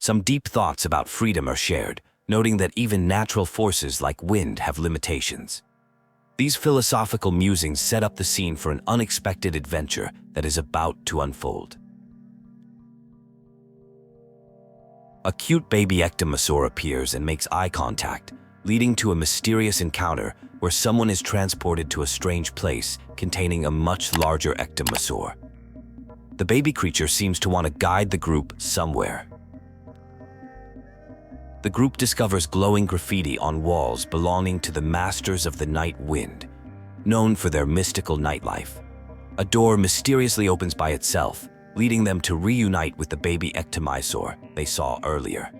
Some deep thoughts about freedom are shared, noting that even natural forces like wind have limitations. These philosophical musings set up the scene for an unexpected adventure that is about to unfold. A cute baby Ectomassaur appears and makes eye contact, leading to a mysterious encounter where someone is transported to a strange place containing a much larger Ectomassaur. The baby creature seems to want to guide the group somewhere. The group discovers glowing graffiti on walls belonging to the Masters of the Night Wind, known for their mystical nightlife. A door mysteriously opens by itself, leading them to reunite with the baby Ectomysor they saw earlier.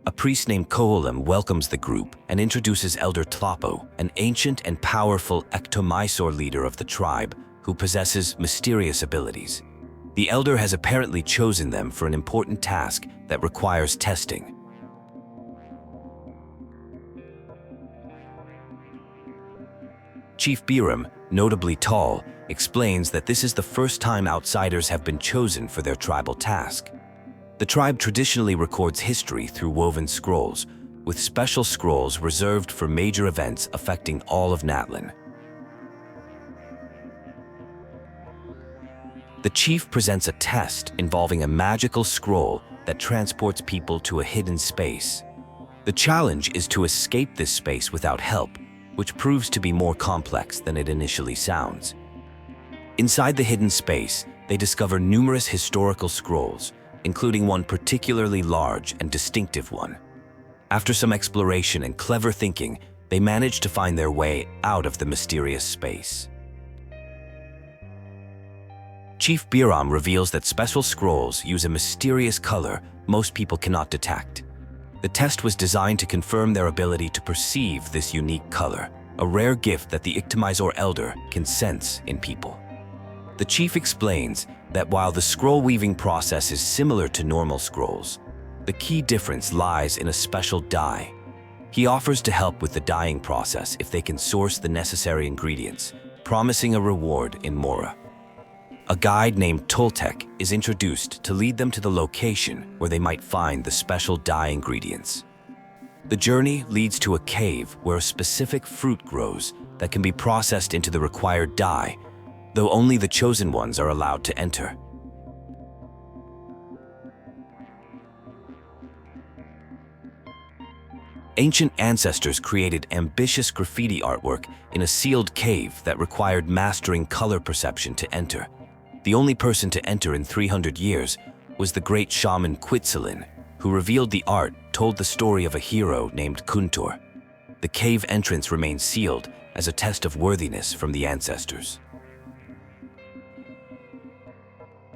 A priest named Koholem welcomes the group and introduces Elder Tlapo, an ancient and powerful Ectomysor leader of the tribe who possesses mysterious abilities. The elder has apparently chosen them for an important task that requires testing. Chief Biram, notably tall, explains that this is the first time outsiders have been chosen for their tribal task. The tribe traditionally records history through woven scrolls, with special scrolls reserved for major events affecting all of Natlan. The chief presents a test involving a magical scroll that transports people to a hidden space. The challenge is to escape this space without help, which proves to be more complex than it initially sounds. Inside the hidden space, they discover numerous historical scrolls, including one particularly large and distinctive one. After some exploration and clever thinking, they manage to find their way out of the mysterious space. Chief Biram reveals that special scrolls use a mysterious color most people cannot detect. The test was designed to confirm their ability to perceive this unique color, a rare gift that the Ectomysor Elder can sense in people. The chief explains that while the scroll weaving process is similar to normal scrolls, the key difference lies in a special dye. He offers to help with the dyeing process if they can source the necessary ingredients, promising a reward in Mora. A guide named Toltec is introduced to lead them to the location where they might find the special dye ingredients. The journey leads to a cave where a specific fruit grows that can be processed into the required dye, though only the chosen ones are allowed to enter. Ancient ancestors created ambitious graffiti artwork in a sealed cave that required mastering color perception to enter. The only person to enter in 300 years was the great Shaman Wetzilian, who revealed the art told the story of a hero named Kuntor. The cave entrance remains sealed as a test of worthiness from the ancestors.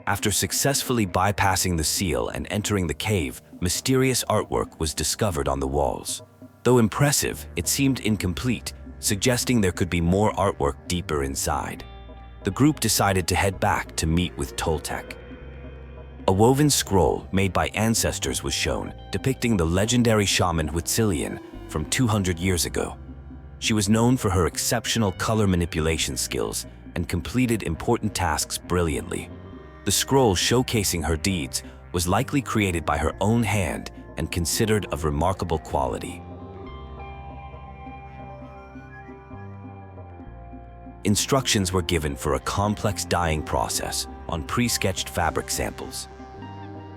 After successfully bypassing the seal and entering the cave, mysterious artwork was discovered on the walls. Though impressive, it seemed incomplete, suggesting there could be more artwork deeper inside. The group decided to head back to meet with Toltec. A woven scroll made by ancestors was shown, depicting the legendary shaman Wetzilian from 200 years ago. She was known for her exceptional color manipulation skills and completed important tasks brilliantly. The scroll showcasing her deeds was likely created by her own hand and considered of remarkable quality. Instructions were given for a complex dyeing process on pre-sketched fabric samples.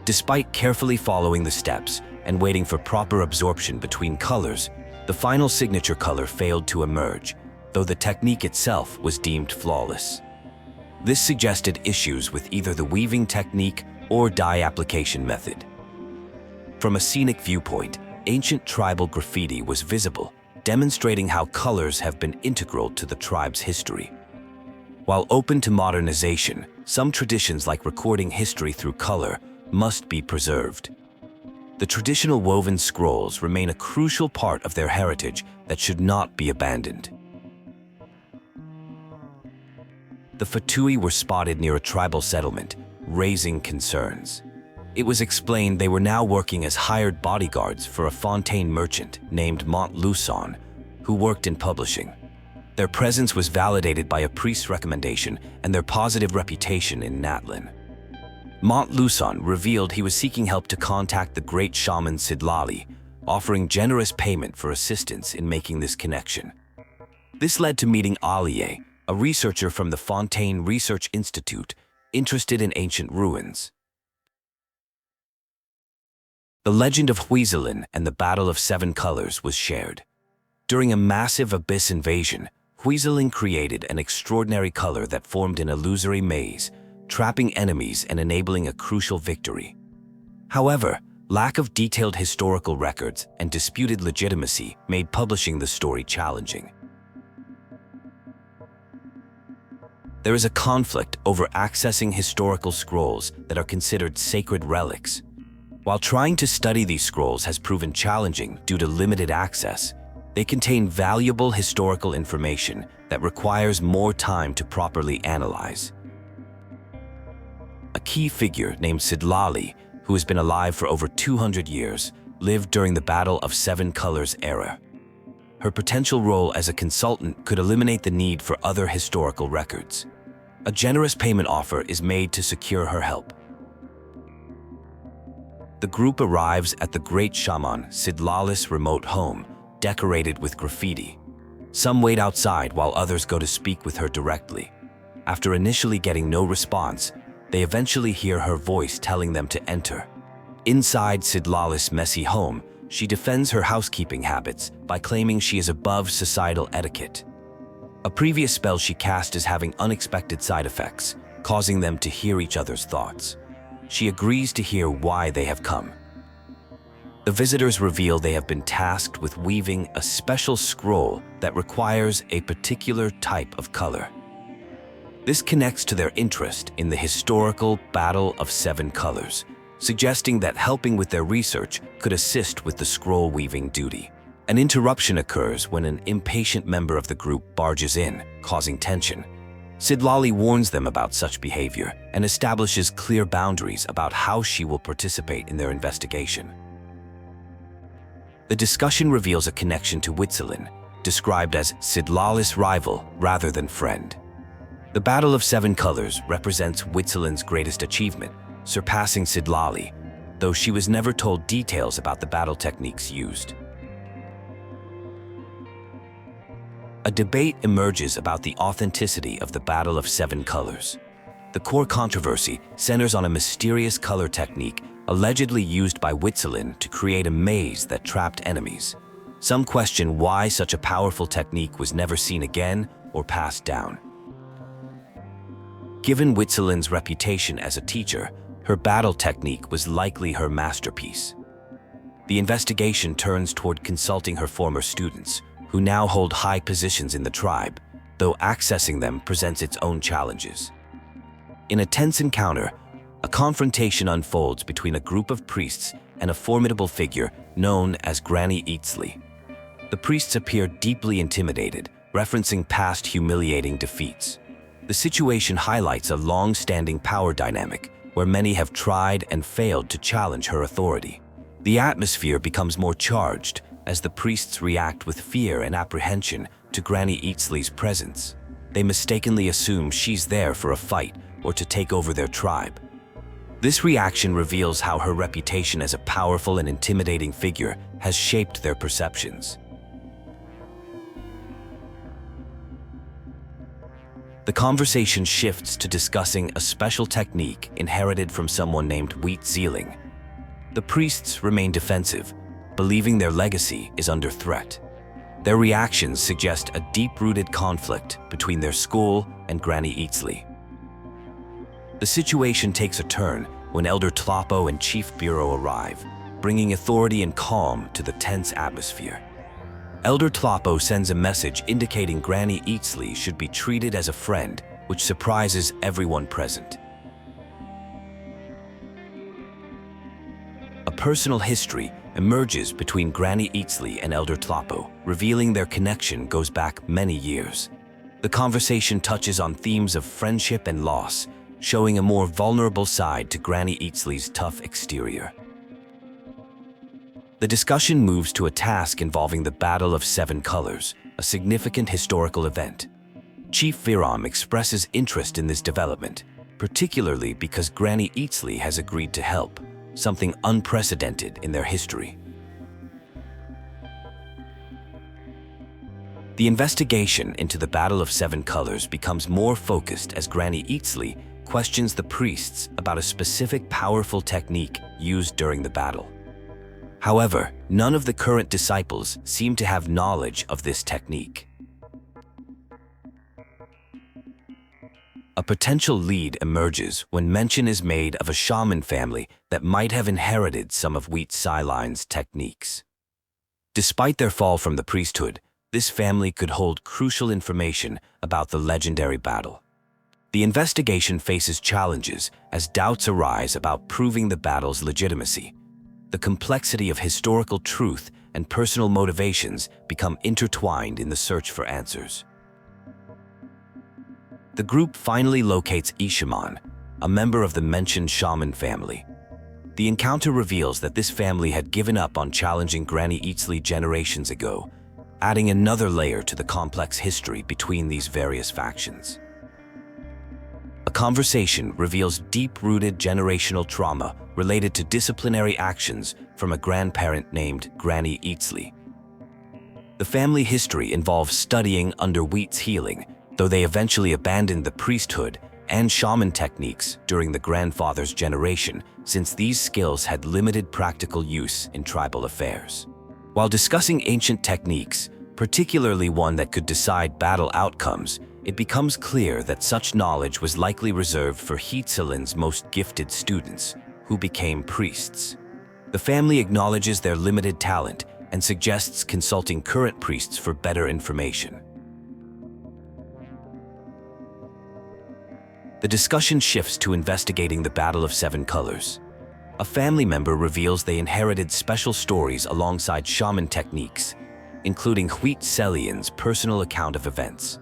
Despite carefully following the steps and waiting for proper absorption between colors, the final signature color failed to emerge, though the technique itself was deemed flawless. This suggested issues with either the weaving technique or dye application method. From a scenic viewpoint, ancient tribal graffiti was visible, demonstrating how colors have been integral to the tribe's history. While open to modernization, some traditions like recording history through color must be preserved. The traditional woven scrolls remain a crucial part of their heritage that should not be abandoned. The Fatui were spotted near a tribal settlement, raising concerns. It was explained they were now working as hired bodyguards for a Fontaine merchant named Montluçon, who worked in publishing. Their presence was validated by a priest's recommendation and their positive reputation in Natlan. Montluçon revealed he was seeking help to contact the great shaman Sidlali, offering generous payment for assistance in making this connection. This led to meeting Allier, a researcher from the Fontaine Research Institute, interested in ancient ruins. The legend of Wetzilian and the Battle of Seven Colors was shared. During a massive abyss invasion, Wetzilian created an extraordinary color that formed an illusory maze, trapping enemies and enabling a crucial victory. However, lack of detailed historical records and disputed legitimacy made publishing the story challenging. There is a conflict over accessing historical scrolls that are considered sacred relics. While trying to study these scrolls has proven challenging due to limited access, they contain valuable historical information that requires more time to properly analyze. A key figure named Sidlali, who has been alive for over 200 years, lived during the Battle of Seven Colors era. Her potential role as a consultant could eliminate the need for other historical records. A generous payment offer is made to secure her help. The group arrives at the great shaman Sidlali's remote home, decorated with graffiti. Some wait outside while others go to speak with her directly. After initially getting no response, they eventually hear her voice telling them to enter. Inside Sidlali's messy home, she defends her housekeeping habits by claiming she is above societal etiquette. A previous spell she cast is having unexpected side effects, causing them to hear each other's thoughts. She agrees to hear why they have come. The visitors reveal they have been tasked with weaving a special scroll that requires a particular type of color. This connects to their interest in the historical Battle of Seven Colors, suggesting that helping with their research could assist with the scroll weaving duty. An interruption occurs when an impatient member of the group barges in, causing tension. Sidlali warns them about such behavior and establishes clear boundaries about how she will participate in their investigation. The discussion reveals a connection to Wetzilian, described as Sidlali's rival rather than friend. The Battle of Seven Colors represents Wetzilian's greatest achievement, surpassing Sidlali, though she was never told details about the battle techniques used. A debate emerges about the authenticity of the Battle of Seven Colors. The core controversy centers on a mysterious color technique allegedly used by Wetzilian to create a maze that trapped enemies. Some question why such a powerful technique was never seen again or passed down. Given Wetzilian's reputation as a teacher, her battle technique was likely her masterpiece. The investigation turns toward consulting her former students, who now hold high positions in the tribe, though accessing them presents its own challenges. In a tense encounter, a confrontation unfolds between a group of priests and a formidable figure known as Granny Eatsley. The priests appear deeply intimidated, referencing past humiliating defeats. The situation highlights a long-standing power dynamic where many have tried and failed to challenge her authority. The atmosphere becomes more charged as the priests react with fear and apprehension to Granny Eatsley's presence. They mistakenly assume she's there for a fight or to take over their tribe. This reaction reveals how her reputation as a powerful and intimidating figure has shaped their perceptions. The conversation shifts to discussing a special technique inherited from someone named Wetzilian. The priests remain defensive, believing their legacy is under threat. Their reactions suggest a deep-rooted conflict between their school and Granny Eatsley. The situation takes a turn when Elder Tlapo and Chief Bureau arrive, bringing authority and calm to the tense atmosphere. Elder Tlapo sends a message indicating Granny Eatsley should be treated as a friend, which surprises everyone present. A personal history emerges between Granny Eatsley and Elder Tlapo, revealing their connection goes back many years. The conversation touches on themes of friendship and loss, showing a more vulnerable side to Granny Eatsley's tough exterior. The discussion moves to a task involving the Battle of Seven Colors, a significant historical event. Chief Viram expresses interest in this development, particularly because Granny Eatsley has agreed to help, something unprecedented in their history. The investigation into the Battle of Seven Colors becomes more focused as Granny Eatsley questions the priests about a specific powerful technique used during the battle. However, none of the current disciples seem to have knowledge of this technique. A potential lead emerges when mention is made of a shaman family that might have inherited some of Wetzilian's techniques. Despite their fall from the priesthood, this family could hold crucial information about the legendary battle. The investigation faces challenges as doubts arise about proving the battle's legitimacy. The complexity of historical truth and personal motivations become intertwined in the search for answers. The group finally locates Shaman, a member of the mentioned shaman family. The encounter reveals that this family had given up on challenging Granny Eatsley generations ago, adding another layer to the complex history between these various factions. A conversation reveals deep-rooted generational trauma related to disciplinary actions from a grandparent named Granny Eatsley. The family history involves studying under Wheat's healing, though they eventually abandoned the priesthood and shaman techniques during the grandfather's generation, since these skills had limited practical use in tribal affairs. While discussing ancient techniques, particularly one that could decide battle outcomes, it becomes clear that such knowledge was likely reserved for Wetzilian's most gifted students, who became priests. The family acknowledges their limited talent and suggests consulting current priests for better information. The discussion shifts to investigating the Battle of Seven Colors. A family member reveals they inherited special stories alongside shaman techniques, including Wetzilian's personal account of events.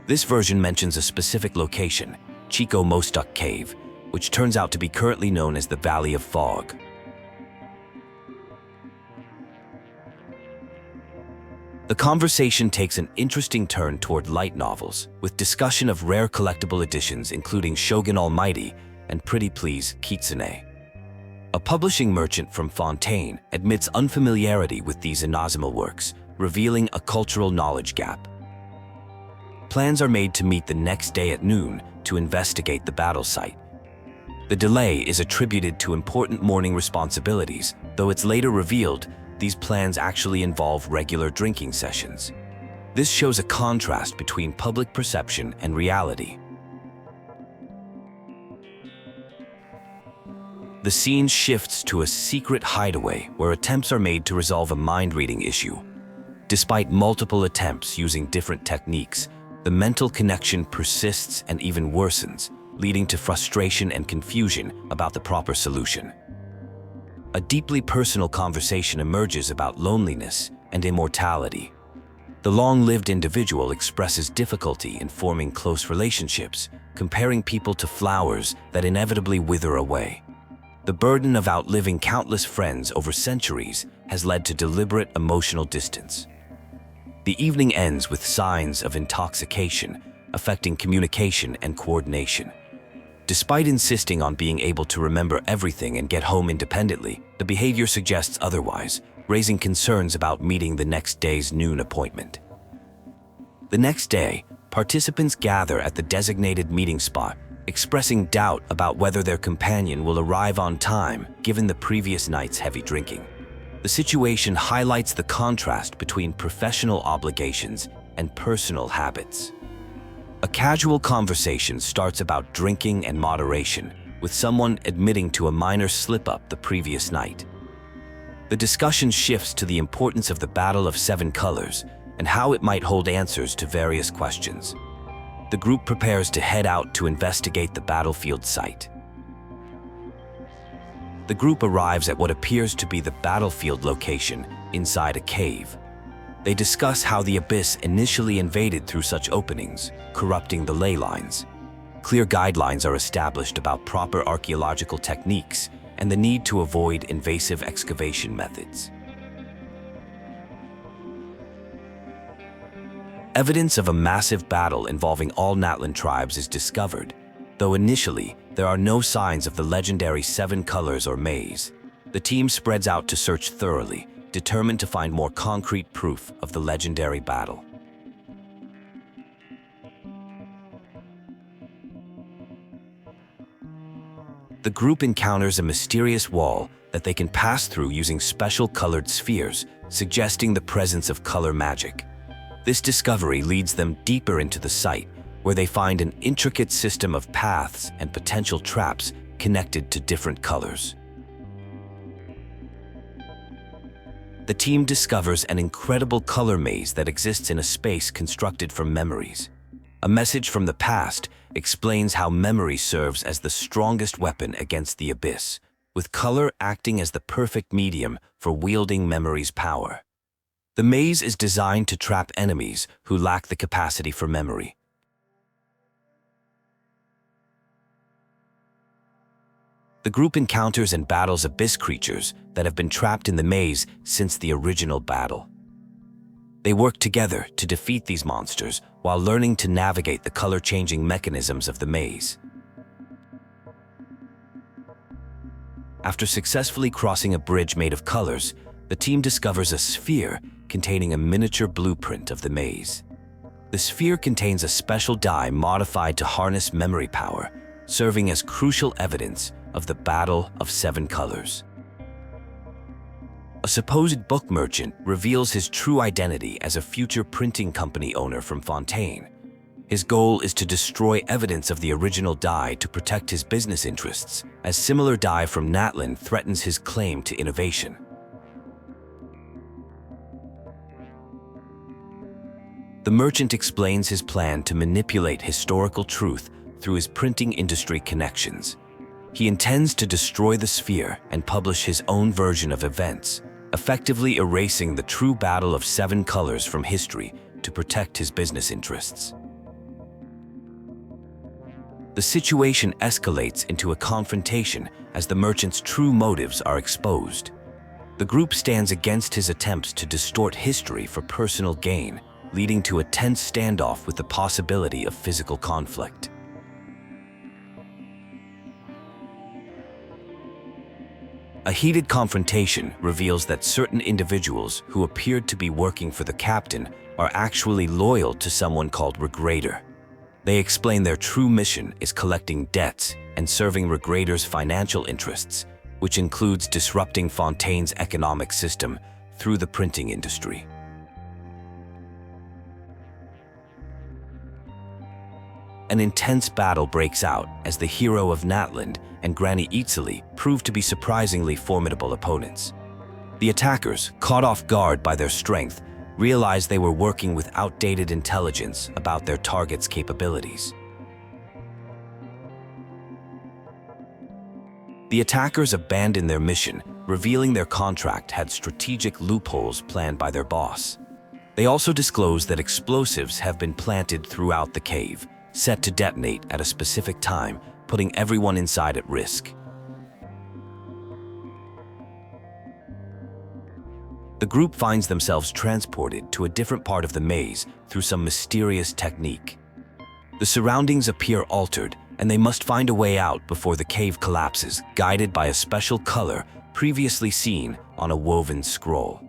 This version mentions a specific location, Chico Mostuck Cave, which turns out to be currently known as the Valley of Fog. The conversation takes an interesting turn toward light novels, with discussion of rare collectible editions including Shogun Almighty and Pretty Please Kitsune. A publishing merchant from Fontaine admits unfamiliarity with these inazuma works, revealing a cultural knowledge gap. Plans are made to meet the next day at noon to investigate the battle site. The delay is attributed to important morning responsibilities, though it's later revealed these plans actually involve regular drinking sessions. This shows a contrast between public perception and reality. The scene shifts to a secret hideaway where attempts are made to resolve a mind-reading issue. Despite multiple attempts using different techniques, the mental connection persists and even worsens, leading to frustration and confusion about the proper solution. A deeply personal conversation emerges about loneliness and immortality. The long-lived individual expresses difficulty in forming close relationships, comparing people to flowers that inevitably wither away. The burden of outliving countless friends over centuries has led to deliberate emotional distance. The evening ends with signs of intoxication, affecting communication and coordination. Despite insisting on being able to remember everything and get home independently, the behavior suggests otherwise, raising concerns about meeting the next day's noon appointment. The next day, participants gather at the designated meeting spot, expressing doubt about whether their companion will arrive on time given the previous night's heavy drinking. The situation highlights the contrast between professional obligations and personal habits. A casual conversation starts about drinking and moderation, with someone admitting to a minor slip-up the previous night. The discussion shifts to the importance of the Battle of Seven Colors and how it might hold answers to various questions. The group prepares to head out to investigate the battlefield site. The group arrives at what appears to be the battlefield location inside a cave. They discuss how the abyss initially invaded through such openings, corrupting the ley lines. Clear guidelines are established about proper archaeological techniques and the need to avoid invasive excavation methods. Evidence of a massive battle involving all Natlan tribes is discovered, Though initially, there are no signs of the legendary 7 colors or maze, the team spreads out to search thoroughly, determined to find more concrete proof of the legendary battle. The group encounters a mysterious wall that they can pass through using special colored spheres, suggesting the presence of color magic. This discovery leads them deeper into the site, where they find an intricate system of paths and potential traps connected to different colors. The team discovers an incredible color maze that exists in a space constructed from memories. A message from the past explains how memory serves as the strongest weapon against the abyss, with color acting as the perfect medium for wielding memory's power. The maze is designed to trap enemies who lack the capacity for memory. The group encounters and battles abyss creatures that have been trapped in the maze since the original battle. They work together to defeat these monsters while learning to navigate the color-changing mechanisms of the maze. After successfully crossing a bridge made of colors, the team discovers a sphere containing a miniature blueprint of the maze. The sphere contains a special die modified to harness memory power, serving as crucial evidence of the Battle of 7 Colors. A supposed book merchant reveals his true identity as a future printing company owner from Fontaine. His goal is to destroy evidence of the original die to protect his business interests, as similar die from Natlan threatens his claim to innovation. The merchant explains his plan to manipulate historical truth through his printing industry connections. He intends to destroy the sphere and publish his own version of events, effectively erasing the true Battle of 7 Colors from history to protect his business interests. The situation escalates into a confrontation as the merchant's true motives are exposed. The group stands against his attempts to distort history for personal gain, leading to a tense standoff with the possibility of physical conflict. A heated confrontation reveals that certain individuals who appeared to be working for the captain are actually loyal to someone called Regrader. They explain their true mission is collecting debts and serving Regrader's financial interests, which includes disrupting Fontaine's economic system through the printing industry. An intense battle breaks out as the hero of Natlan and Granny Eatsley prove to be surprisingly formidable opponents. The attackers, caught off guard by their strength, realize they were working with outdated intelligence about their target's capabilities. The attackers abandon their mission, revealing their contract had strategic loopholes planned by their boss. They also disclose that explosives have been planted throughout the cave, set to detonate at a specific time, putting everyone inside at risk. The group finds themselves transported to a different part of the maze through some mysterious technique. The surroundings appear altered, and they must find a way out before the cave collapses, guided by a special color previously seen on a woven scroll.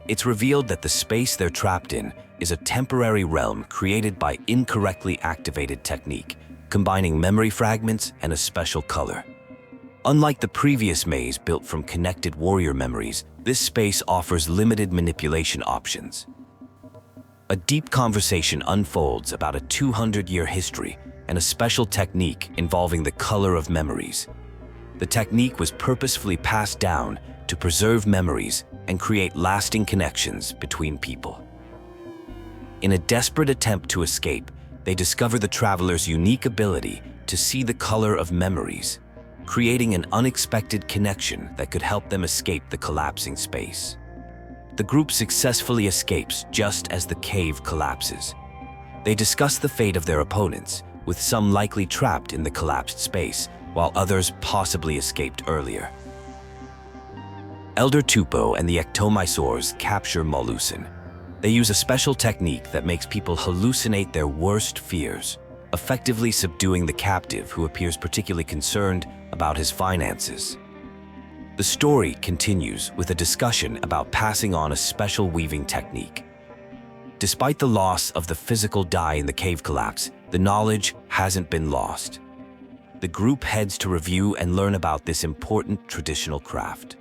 It's revealed that the space they're trapped in is a temporary realm created by incorrectly activated technique, combining memory fragments and a special color. Unlike the previous maze built from connected warrior memories, this space offers limited manipulation options. A deep conversation unfolds about a 200-year history and a special technique involving the color of memories. The technique was purposefully passed down to preserve memories and create lasting connections between people. In a desperate attempt to escape, they discover the traveler's unique ability to see the color of memories, creating an unexpected connection that could help them escape the collapsing space. The group successfully escapes just as the cave collapses. They discuss the fate of their opponents, with some likely trapped in the collapsed space, while others possibly escaped earlier. Elder Tlapo and the Ectomisors capture Musings. They use a special technique that makes people hallucinate their worst fears, effectively subduing the captive who appears particularly concerned about his finances. The story continues with a discussion about passing on a special weaving technique. Despite the loss of the physical dye in the cave collapse, the knowledge hasn't been lost. The group heads to review and learn about this important traditional craft.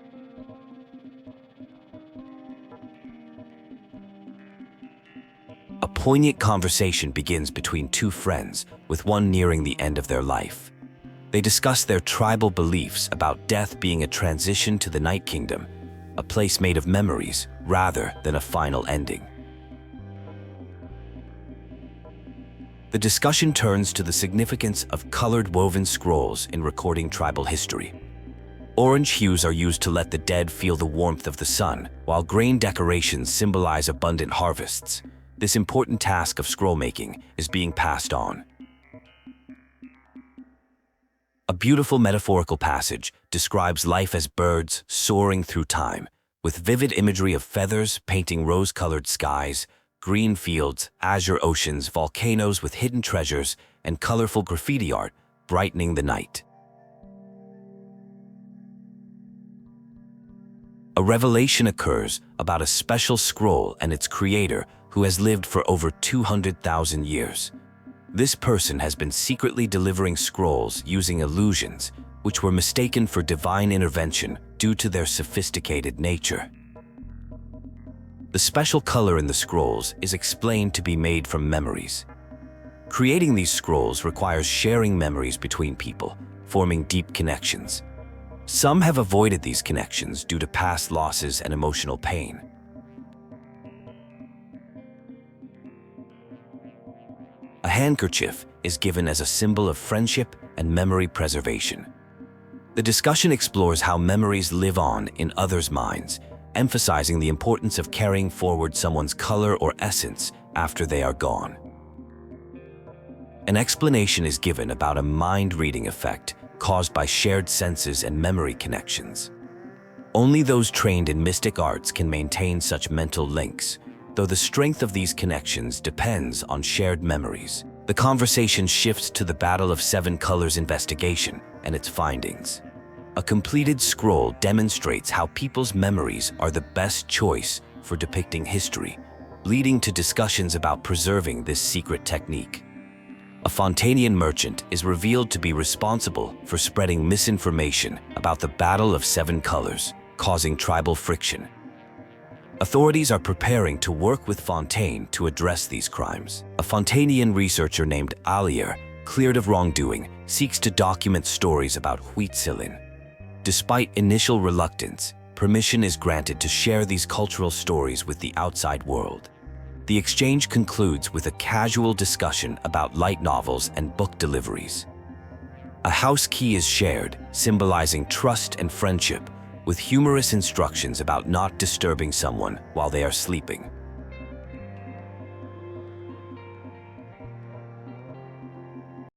A poignant conversation begins between two friends, with one nearing the end of their life. They discuss their tribal beliefs about death being a transition to the Night Kingdom, a place made of memories rather than a final ending. The discussion turns to the significance of colored woven scrolls in recording tribal history. Orange hues are used to let the dead feel the warmth of the sun, while grain decorations symbolize abundant harvests. This important task of scroll making is being passed on. A beautiful metaphorical passage describes life as birds soaring through time, with vivid imagery of feathers painting rose-colored skies, green fields, azure oceans, volcanoes with hidden treasures, and colorful graffiti art brightening the night. A revelation occurs about a special scroll and its creator who has lived for over 200,000 years. This person has been secretly delivering scrolls using illusions, which were mistaken for divine intervention due to their sophisticated nature. The special color in the scrolls is explained to be made from memories. Creating these scrolls requires sharing memories between people, forming deep connections. Some have avoided these connections due to past losses and emotional pain. A handkerchief is given as a symbol of friendship and memory preservation. The discussion explores how memories live on in others' minds, emphasizing the importance of carrying forward someone's color or essence after they are gone. An explanation is given about a mind-reading effect caused by shared senses and memory connections. Only those trained in mystic arts can maintain such mental links, though the strength of these connections depends on shared memories. The conversation shifts to the Battle of Seven Colors investigation and its findings. A completed scroll demonstrates how people's memories are the best choice for depicting history, leading to discussions about preserving this secret technique. A Fontainian merchant is revealed to be responsible for spreading misinformation about the Battle of Seven Colors, causing tribal friction. Authorities are preparing to work with Fontaine to address these crimes. A Fontainian researcher named Alier, cleared of wrongdoing, seeks to document stories about Wetzilian. Despite initial reluctance, permission is granted to share these cultural stories with the outside world. The exchange concludes with a casual discussion about light novels and book deliveries. A house key is shared, symbolizing trust and friendship, with humorous instructions about not disturbing someone while they are sleeping.